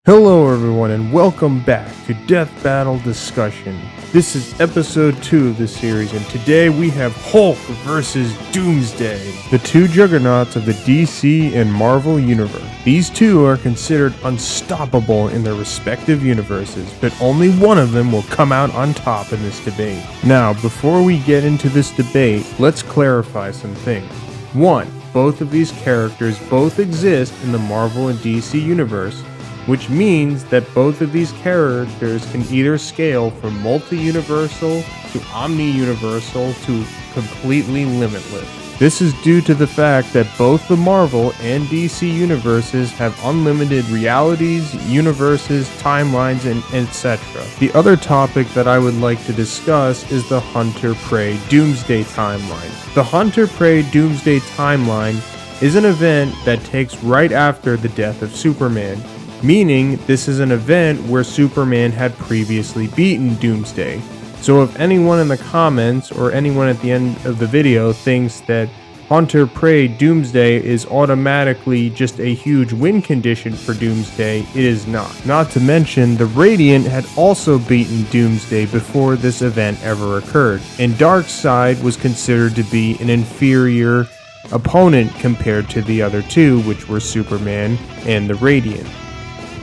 Hello everyone and welcome back to Death Battle Discussion. This is episode 2 of the series and today we have Hulk vs. Doomsday, the two juggernauts of the DC and Marvel universe. These two are considered unstoppable in their respective universes, but only one of them will come out on top in this debate. Now, before we get into this debate, let's clarify some things. 1. Both of these characters both exist in the Marvel and DC universe, which means that both of these characters can either scale from multi-universal to omni-universal to completely limitless. This is due to the fact that both the Marvel and DC universes have unlimited realities, universes, timelines, and etc. The other topic that I would like to discuss is the Hunter-Prey Doomsday timeline. The Hunter-Prey Doomsday timeline is an event that takes right after the death of Superman, meaning this is an event where Superman had previously beaten Doomsday. So if anyone in the comments or anyone at the end of the video thinks that Hunter-Prey Doomsday is automatically just a huge win condition for Doomsday, it is not. Not to mention, the Radiant had also beaten Doomsday before this event ever occurred, and Darkseid was considered to be an inferior opponent compared to the other two, which were Superman and the Radiant.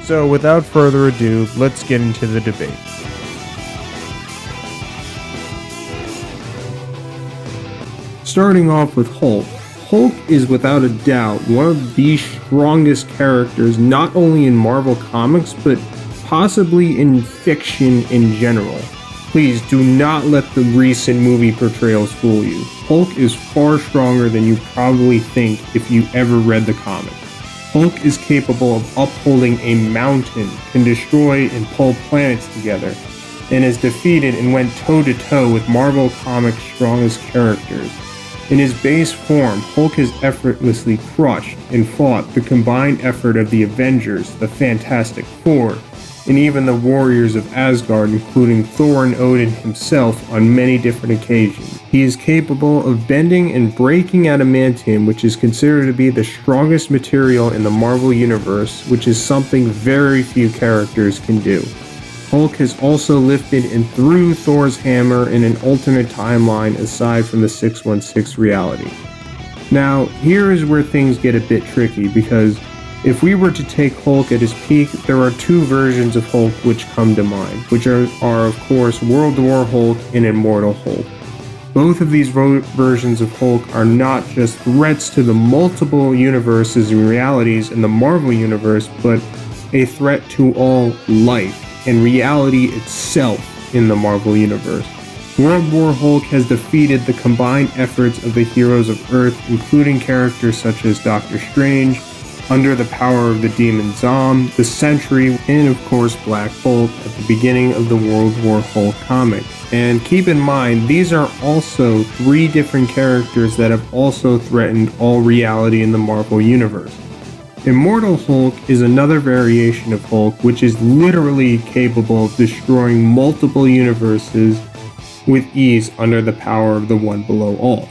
So without further ado, let's get into the debate. Starting off with Hulk. Hulk is without a doubt one of the strongest characters not only in Marvel Comics, but possibly in fiction in general. Please do not let the recent movie portrayals fool you. Hulk is far stronger than you probably think if you ever read the comics. Hulk is capable of upholding a mountain, can destroy and pull planets together, and is defeated and went toe-to-toe with Marvel Comics' strongest characters. In his base form, Hulk has effortlessly crushed and fought the combined effort of the Avengers, the Fantastic Four, and even the Warriors of Asgard, including Thor and Odin himself on many different occasions. He is capable of bending and breaking adamantium, which is considered to be the strongest material in the Marvel Universe, which is something very few characters can do. Hulk has also lifted and threw Thor's hammer in an alternate timeline aside from the 616 reality. Now, here is where things get a bit tricky, because if we were to take Hulk at his peak, there are two versions of Hulk which come to mind, which are of course World War Hulk and Immortal Hulk. Both of these versions of Hulk are not just threats to the multiple universes and realities in the Marvel Universe, but a threat to all life and reality itself in the Marvel Universe. World War Hulk has defeated the combined efforts of the heroes of Earth, including characters such as Doctor Strange, under the power of the Demon Zom, the Sentry, and of course Black Bolt at the beginning of the World War Hulk comic. And keep in mind, these are also 3 different characters that have also threatened all reality in the Marvel Universe. Immortal Hulk is another variation of Hulk which is literally capable of destroying multiple universes with ease under the power of the One Below All.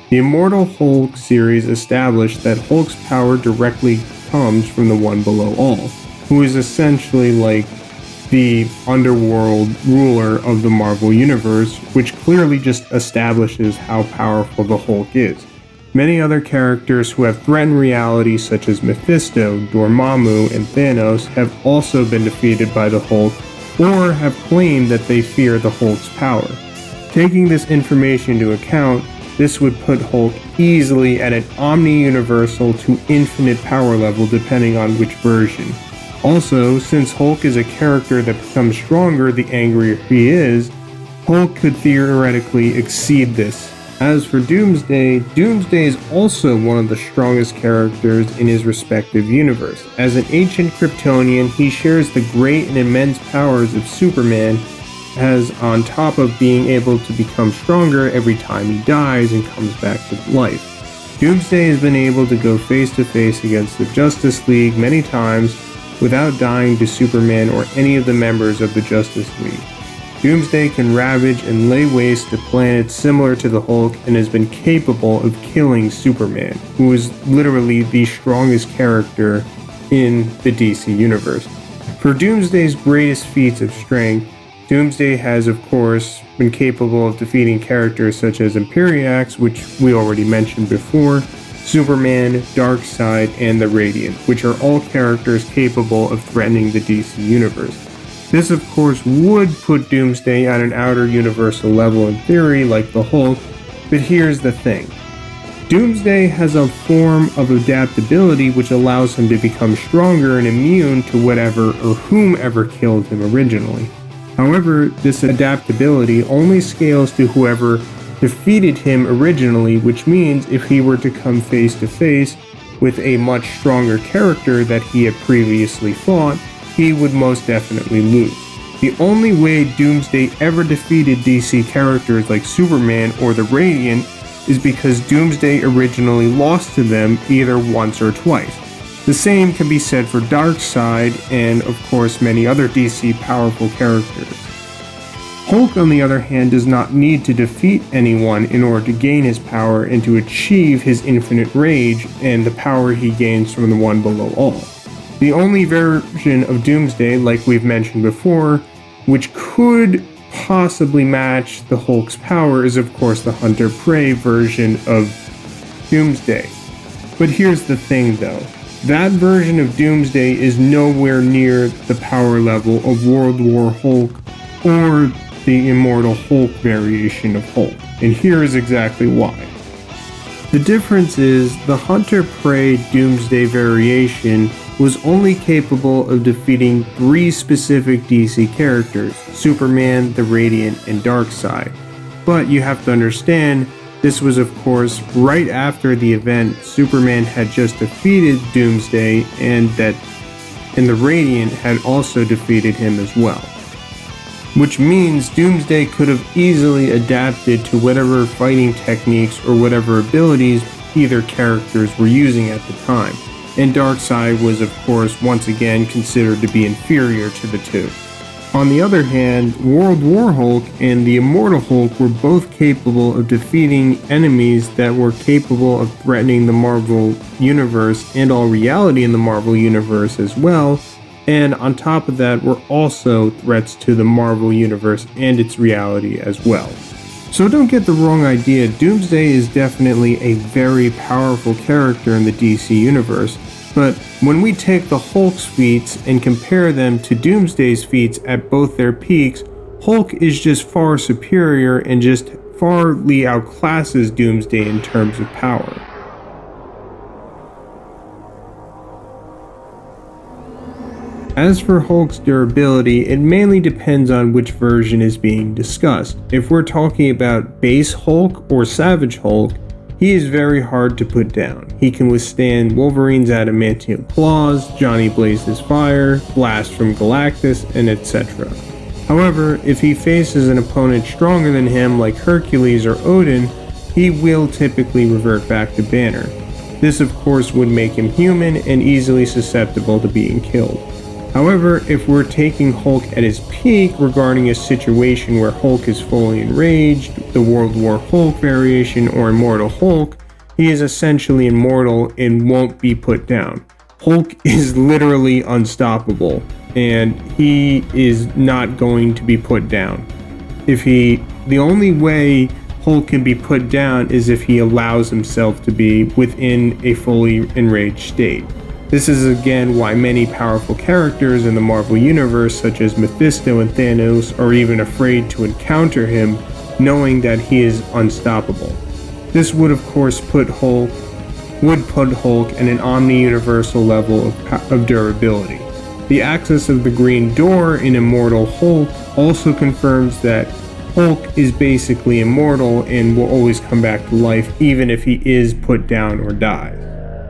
The Immortal Hulk series established that Hulk's power directly comes from the One Below All, who is essentially like the underworld ruler of the Marvel Universe, which clearly just establishes how powerful the Hulk is. Many other characters who have threatened reality, such as Mephisto, Dormammu, and Thanos, have also been defeated by the Hulk, or have claimed that they fear the Hulk's power. Taking this information into account, this would put Hulk easily at an omni-universal to infinite power level depending on which version. Also, since Hulk is a character that becomes stronger the angrier he is, Hulk could theoretically exceed this. As for Doomsday, Doomsday is also one of the strongest characters in his respective universe. As an ancient Kryptonian, he shares the great and immense powers of Superman, as on top of being able to become stronger every time he dies and comes back to life. Doomsday has been able to go face to face against the Justice League many times without dying to Superman or any of the members of the Justice League. Doomsday can ravage and lay waste to planets similar to the Hulk and has been capable of killing Superman, who is literally the strongest character in the DC universe. For Doomsday's greatest feats of strength, Doomsday has of course been capable of defeating characters such as Imperiax, which we already mentioned before, Superman, Darkseid, and the Radiant, which are all characters capable of threatening the DC universe. This of course would put Doomsday at an outer universal level in theory like the Hulk, but here's the thing. Doomsday has a form of adaptability which allows him to become stronger and immune to whatever or whomever killed him originally. However, this adaptability only scales to whoever defeated him originally, which means if he were to come face to face with a much stronger character that he had previously fought, he would most definitely lose. The only way Doomsday ever defeated DC characters like Superman or the Radiant is because Doomsday originally lost to them either once or twice. The same can be said for Darkseid and of course many other DC powerful characters. Hulk, on the other hand, does not need to defeat anyone in order to gain his power and to achieve his infinite rage and the power he gains from the one below all. The only version of Doomsday, like we've mentioned before, which could possibly match the Hulk's power is of course the Hunter-Prey version of Doomsday. But here's the thing though, that version of Doomsday is nowhere near the power level of World War Hulk or the Immortal Hulk variation of Hulk, and here is exactly why. The difference is the Hunter-Prey Doomsday variation was only capable of defeating 3 specific DC characters, Superman, the Radiant, and Darkseid. But you have to understand, this was of course right after the event Superman had just defeated Doomsday and the Radiant had also defeated him as well. Which means Doomsday could have easily adapted to whatever fighting techniques or whatever abilities either characters were using at the time. And Darkseid was of course once again considered to be inferior to the two. On the other hand, World War Hulk and the Immortal Hulk were both capable of defeating enemies that were capable of threatening the Marvel Universe and all reality in the Marvel Universe as well, and on top of that were also threats to the Marvel Universe and its reality as well. So don't get the wrong idea, Doomsday is definitely a very powerful character in the DC Universe, but when we take the Hulk's feats and compare them to Doomsday's feats at both their peaks, Hulk is just far superior and just farly outclasses Doomsday in terms of power. As for Hulk's durability, it mainly depends on which version is being discussed. If we're talking about base Hulk or Savage Hulk, he is very hard to put down. He can withstand Wolverine's adamantium claws, Johnny Blaze's fire, blasts from Galactus, and etc. However, if he faces an opponent stronger than him like Hercules or Odin, he will typically revert back to Banner. This of course would make him human and easily susceptible to being killed. However, if we're taking Hulk at his peak regarding a situation where Hulk is fully enraged, the World War Hulk variation or Immortal Hulk, he is essentially immortal and won't be put down. Hulk is literally unstoppable, and he is not going to be put down. The only way Hulk can be put down is if he allows himself to be within a fully enraged state. This is again why many powerful characters in the Marvel Universe such as Mephisto and Thanos are even afraid to encounter him, knowing that he is unstoppable. This would of course put Hulk at an omni-universal level of durability. The access of the Green Door in Immortal Hulk also confirms that Hulk is basically immortal and will always come back to life even if he is put down or dies.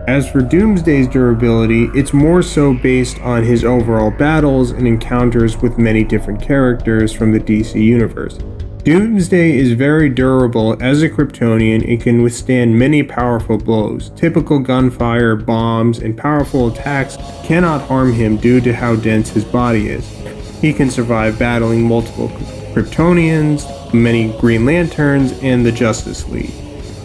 As for Doomsday's durability, it's more so based on his overall battles and encounters with many different characters from the DC Universe. Doomsday is very durable as a Kryptonian and can withstand many powerful blows. Typical gunfire, bombs, and powerful attacks cannot harm him due to how dense his body is. He can survive battling multiple Kryptonians, many Green Lanterns, and the Justice League.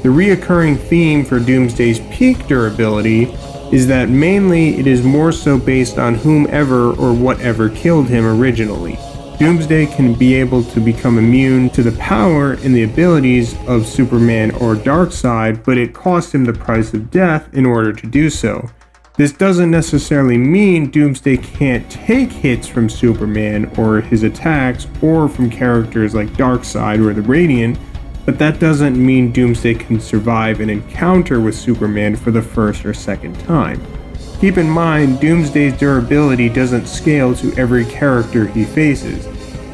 The reoccurring theme for Doomsday's peak durability is that mainly it is more so based on whomever or whatever killed him originally. Doomsday can be able to become immune to the power and the abilities of Superman or Darkseid, but it costs him the price of death in order to do so. This doesn't necessarily mean Doomsday can't take hits from Superman or his attacks or from characters like Darkseid or the Radiant, but that doesn't mean Doomsday can survive an encounter with Superman for the first or second time. Keep in mind, Doomsday's durability doesn't scale to every character he faces.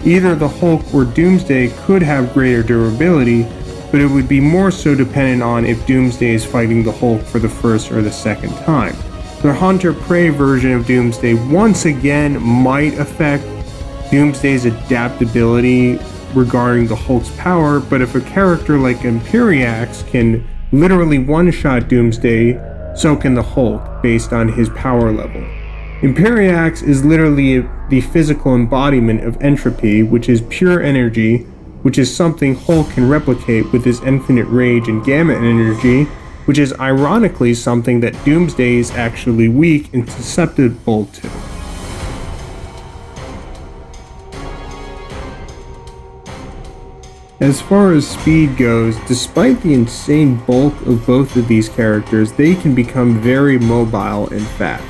Either the Hulk or Doomsday could have greater durability, but it would be more so dependent on if Doomsday is fighting the Hulk for the first or the second time. The Hunter-Prey version of Doomsday once again might affect Doomsday's adaptability regarding the Hulk's power, but if a character like Imperiax can literally one-shot Doomsday, so can the Hulk based on his power level. Imperiax is literally the physical embodiment of entropy, which is pure energy, which is something Hulk can replicate with his infinite rage and gamma energy, which is ironically something that Doomsday is actually weak and susceptible to. As far as speed goes, despite the insane bulk of both of these characters, they can become very mobile and fast.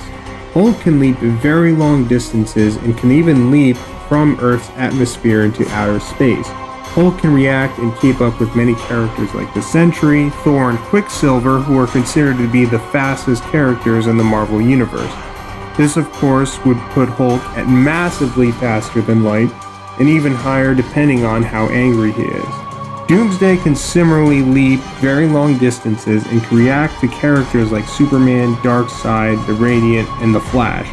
Hulk can leap very long distances and can even leap from Earth's atmosphere into outer space. Hulk can react and keep up with many characters like the Sentry, Thor, and Quicksilver, who are considered to be the fastest characters in the Marvel Universe. This, of course, would put Hulk at massively faster than light, and even higher depending on how angry he is. Doomsday can similarly leap very long distances and can react to characters like Superman, Darkseid, the Radiant, and the Flash,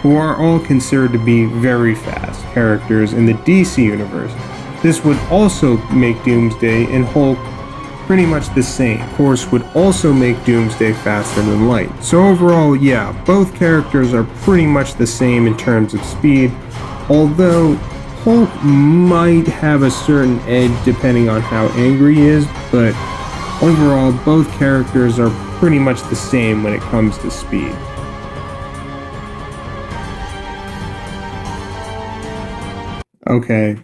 who are all considered to be very fast characters in the DC universe. This would also make Doomsday and Hulk pretty much the same. Of course, would also make Doomsday faster than light. So overall, yeah, both characters are pretty much the same in terms of speed, although Hulk might have a certain edge depending on how angry he is, but overall, both characters are pretty much the same when it comes to speed. Okay,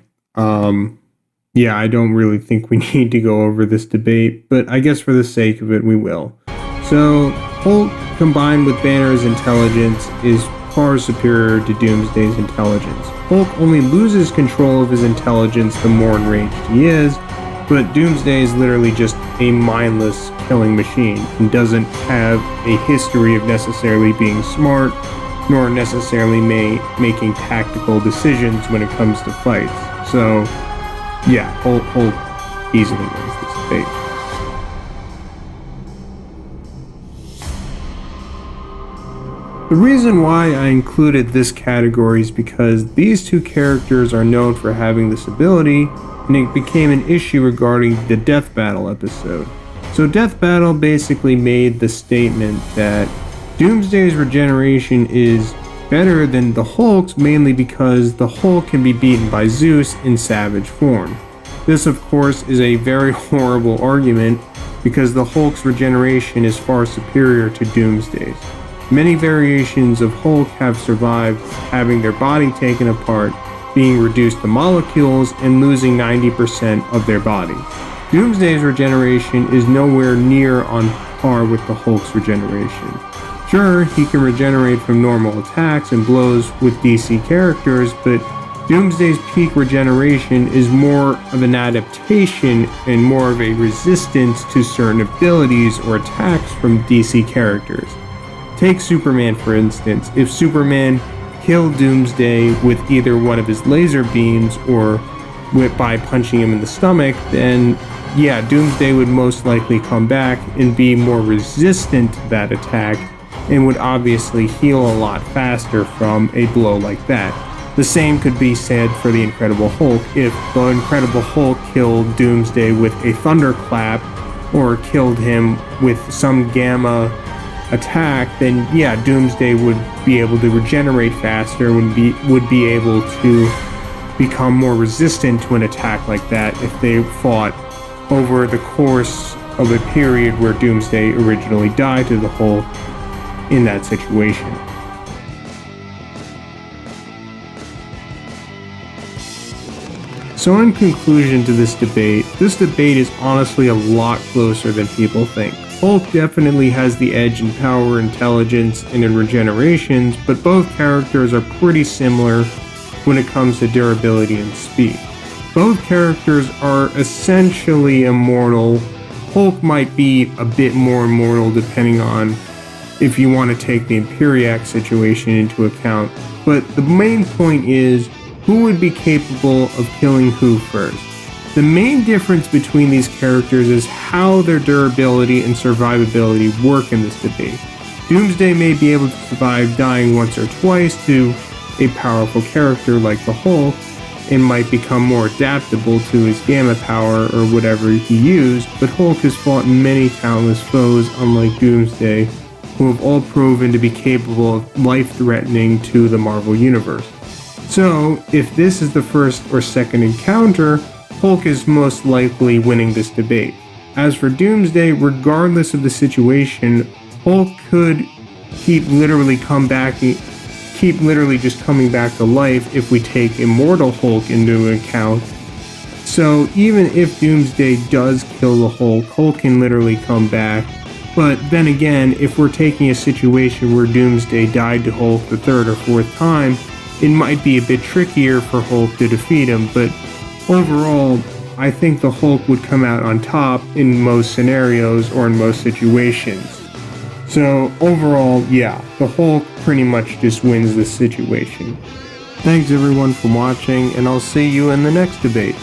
yeah, I don't really think we need to go over this debate, but I guess for the sake of it, we will. So, Hulk combined with Banner's intelligence is far superior to Doomsday's intelligence. Hulk only loses control of his intelligence the more enraged he is, but Doomsday is literally just a mindless killing machine and doesn't have a history of necessarily being smart, nor necessarily making tactical decisions when it comes to fights. So, yeah, Hulk easily wins this debate. The reason why I included this category is because these two characters are known for having this ability, and it became an issue regarding the Death Battle episode. So Death Battle basically made the statement that Doomsday's regeneration is better than the Hulk's, mainly because the Hulk can be beaten by Zeus in savage form. This, of course, is a very horrible argument because the Hulk's regeneration is far superior to Doomsday's. Many variations of Hulk have survived having their body taken apart, being reduced to molecules, and losing 90% of their body. Doomsday's regeneration is nowhere near on par with the Hulk's regeneration. Sure, he can regenerate from normal attacks and blows with DC characters, but Doomsday's peak regeneration is more of an adaptation and more of a resistance to certain abilities or attacks from DC characters. Take Superman for instance. If Superman killed Doomsday with either one of his laser beams or by punching him in the stomach, then yeah, Doomsday would most likely come back and be more resistant to that attack and would obviously heal a lot faster from a blow like that. The same could be said for the Incredible Hulk. If the Incredible Hulk killed Doomsday with a thunderclap or killed him with some gamma attack, then yeah, Doomsday would be able to regenerate faster, would be able to become more resistant to an attack like that if they fought over the course of a period where Doomsday originally died to the Hulk. in that situation. So in conclusion to this debate is honestly a lot closer than people think. Hulk definitely has the edge in power, intelligence, and in regenerations, but both characters are pretty similar when it comes to durability and speed. Both characters are essentially immortal. Hulk might be a bit more immortal depending on if you want to take the Imperiac situation into account, but the main point is who would be capable of killing who first. The main difference between these characters is how their durability and survivability work in this debate. Doomsday may be able to survive dying once or twice to a powerful character like the Hulk, and might become more adaptable to his gamma power or whatever he used, but Hulk has fought many countless foes unlike Doomsday, who have all proven to be capable of life-threatening to the Marvel Universe. So, if this is the first or second encounter, Hulk is most likely winning this debate. As for Doomsday, regardless of the situation, Hulk could keep literally just coming back to life if we take Immortal Hulk into account. So even if Doomsday does kill the Hulk, Hulk can literally come back. But then again, if we're taking a situation where Doomsday died to Hulk the third or fourth time, it might be a bit trickier for Hulk to defeat him, but overall, I think the Hulk would come out on top in most scenarios or in most situations. So overall, yeah, the Hulk pretty much just wins this situation. Thanks everyone for watching, and I'll see you in the next debate.